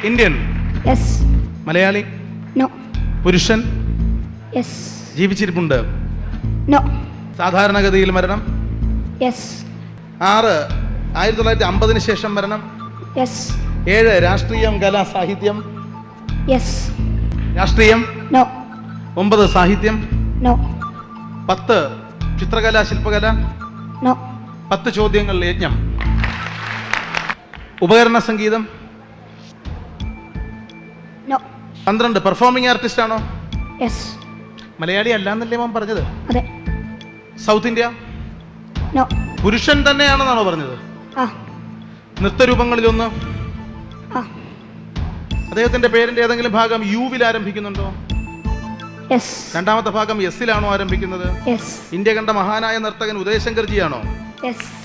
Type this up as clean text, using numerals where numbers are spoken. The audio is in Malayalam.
ഇന്ത്യൻ. യെസ്. മലയാളി. നോ. പുരുഷൻ. യെസ്. ജീവിച്ചിരിപ്പുണ്ട്. നോ. സാധാരണഗതിയിൽ മരണം. യെസ്. 6 1950 ശേഷം മരണം. യെസ്. 7 രാഷ്ട്രീയം, കല, സാഹിത്യം. യെസ്. രാഷ്ട്രീയം. നോ. 9 സാഹിത്യം. നോ. 10 ചിത്രകല, ശില്പകല. നോ. 10 ചോദ്യങ്ങൾ യജ്ഞം. ഉപകരണ സംഗീതം. നോ. 12 പെർഫോമിംഗ് ആർട്ടിസ്റ്റ് ആണോ? യെസ്. മലയാളി അല്ലാന്നല്ലേ മോൻ പറഞ്ഞത്? അതെ. South India. നോ. പുരുഷൻ തന്നെയാണെന്നാണോ പറഞ്ഞത്? ആ. നൃത്തരൂപങ്ങളിലൊന്ന്. ആ. അദ്ദേഹത്തിന്റെ പേരിന്റെ ഏതെങ്കിലും ഭാഗം യുവിൽ ആരംഭിക്കുന്നുണ്ടോ? യെസ്. രണ്ടാമത്തെ ഭാഗം എസിലാണോ ആരംഭിക്കുന്നത്? യെസ്. ഇന്ത്യ കണ്ട മഹാനായ നർത്തകൻ ഉദയശങ്കർ ജിയാണോ? യെസ്.